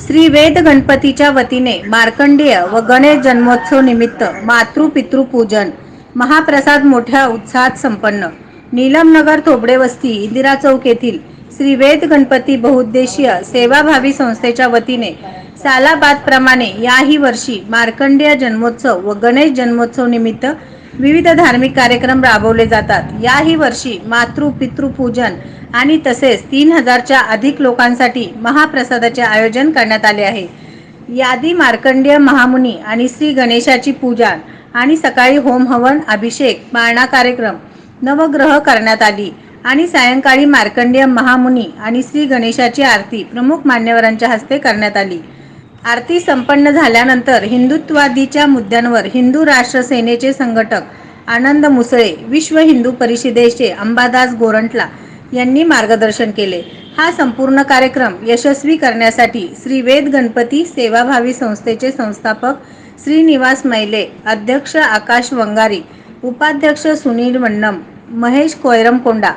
श्री वेद गणपतीच्या वतीने मार्कंडेय व गणेश जन्मोत्सव निमित्त मातृ-पितृ पूजन महाप्रसाद मोठ्या उत्साहात संपन्न। नीलमनगर थोबडे वस्ती इंदिरा चौक येथील श्री वेद गणपती बहुउद्देशीय सेवाभावी संस्थेच्या वतीने सालाबाद प्रमाणे याही वर्षी मार्कंडेय जन्मोत्सव व गणेश जन्मोत्सव निमित्त विविध धार्मिक कार्यक्रम राबवले जातात। याही वर्षी मातृ-पितृ पूजन आणि तसेच 3000 च्या अधिक लोकांसाठी महाप्रसादाचे आयोजन करण्यात आले आहे। यादी मार्कंडेय महामुनी आणि श्री गणेशाची पूजा आणि सकाळी होम हवन, अभिषेक, पाळणा कार्यक्रम, नवग्रह करण्यात आली आणि सायंकाळी मार्कंडेय महामुनी आणि श्री गणेशाची आरती प्रमुख मान्यवरांच्या हस्ते करण्यात आली। आरती संपन्न झाल्यानंतर हिंदुत्वादीच्या मुद्द्यांवर हिंदू राष्ट्र सेनेचे संघटक आनंद मुसळे, विश्व हिंदू परिषदेचे अंबादास गोरंट्ला यांनी मार्गदर्शन केले। हा संपूर्ण कार्यक्रम यशस्वी करण्यासाठी श्री वेद गणपती सेवाभावी संस्थेचे संस्थापक श्रीनिवास मैले, अध्यक्ष आकाश वंगारी, उपाध्यक्ष सुनील वन्नम, महेश कोयरमकोंडा,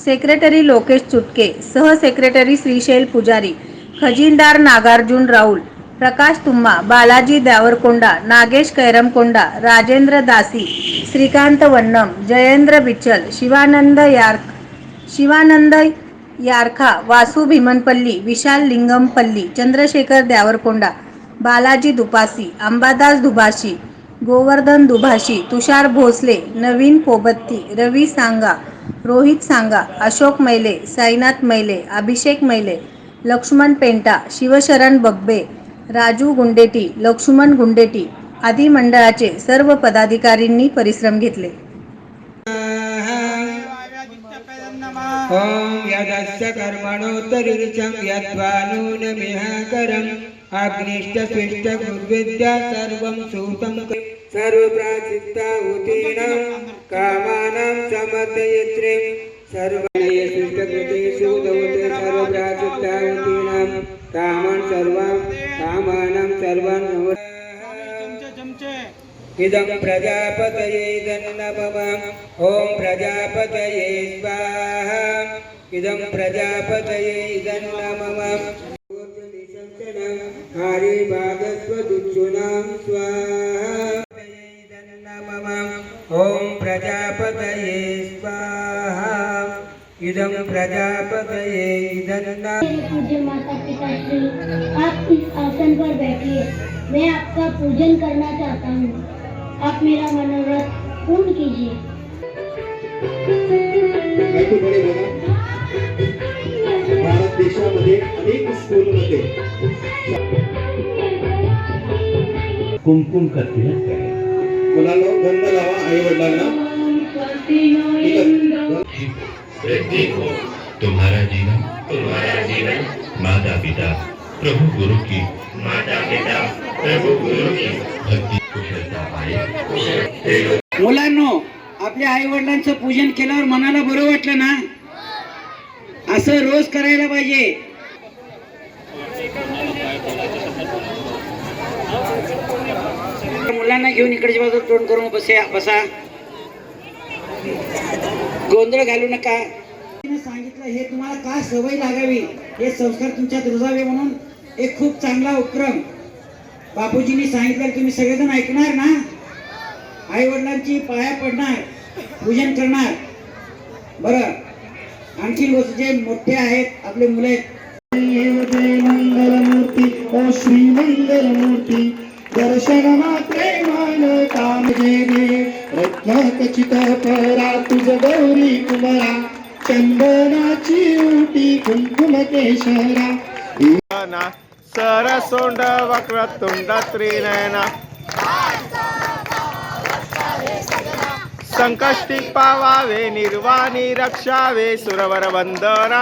सेक्रेटरी लोकेश चुटके, सह सेक्रेटरी श्रीशैल पुजारी, खजिनदार नागार्जुन राऊल, प्रकाश तुम्मा, बालाजी देवरकोंडा, नागेश कैरमकोंडा, राजेंद्र दासी, श्रीकांत वन्नम, जयेंद्र बिचल, शिवानंद यारखा, वासू भीमनपल्ली, विशाल लिंगमपल्ली, चंद्रशेखर देवरकोंडा, बालाजी दुपासी, अंबादास दुभाषी, गोवर्धन दुभाषी, तुषार भोसले, नवीन पोबत्ती, रवी सांगा, रोहित सांगा, अशोक मैले, साईनाथ मैले, अभिषेक मैले, लक्ष्मण पेंटा, शिवशरण बब्बे, राजू गुंडेटी, लक्ष्मण गुंडेटी आदी मंडळाचे सर्व पदाधिकाऱ्यांनी परिश्रम घेतले। ओम यदस्य कर्मणोत्तरीर्चं यद्वानूनमिहाकरम् अग्निश्च स्विष्ट गुर्विद्या सर्वं सूतं सर्वप्राचित्ताहुतीनां कामानां समर्थयित्रे सर्वणये सृष्टकृतेषु दौते सर्वप्राचित्ताहुतीनां कामानां सर्वान् इदं प्रजापतये नमः। ओम प्रजापतये स्वाहा। इदं प्रजापतये नमः। हरिभागस्वदुच्छुनां स्वाहा नमः। ओम प्रजापतये स्वाहा। इदं प्रजापतये पूज्य माता पिताश्री, आप इस आसन पर बैठिए। मैं आपका पूजन करना चाहता हूँ। आप मेरा मनोरथ पूर्ण कीजिए। भारत देशामध्ये अनेक स्कूलमध्ये कुमकुम का तिलक करें। मुलांनो, गंध लावा आई वडिलांना। देखो तुम्हारा जीवन माता पिता प्रभु गुरु की भक्ति कुशलता आहे। मुलांनो, आपल्या आई वडिलांचं पूजन केल्यावर मनाला बरं वाटलं ना? असं रोज करायला पाहिजे। मुलांना घेऊन इकडच्या बाजूला तोंड करून बसा। गोंधळ घालू नका। सांगितलं हे तुम्हाला का सवय लागावी, हे संस्कार तुमच्यात रुजावे म्हणून एक खूप चांगला उपक्रम बापूजींनी सांगितलं। तुम्ही सगळेजण ऐकणार ना? आई वडिलांची पाया पडणार, पूजन करणार। बरं, आणखी जे मोठे आहेत आपले मुले मंगलमूर्ती ओ श्री मंगलमूर्ती दर्शन मात्रे मन कामजेने रत्नखचित परा तुझ गौरी कुमारा चंदनाची उटी कुंकुम केशरा सरसोंड वक्रतुंड त्रिनयना संकष्टी पावावे निर्वाणी रक्षावे सुरवर वंदना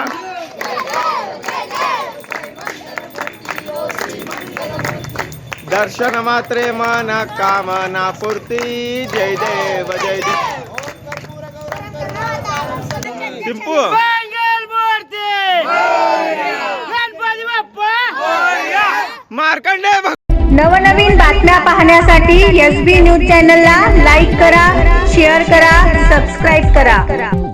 दर्शन मात्रे मन कामना पूर्ती। जय देव जय देव। टिंपू मार्कंडेय नवनवीन बातम्या पाहण्यासाठी SB न्यूज चॅनलला लाईक करा, शेअर करा, सबस्क्राईब करा।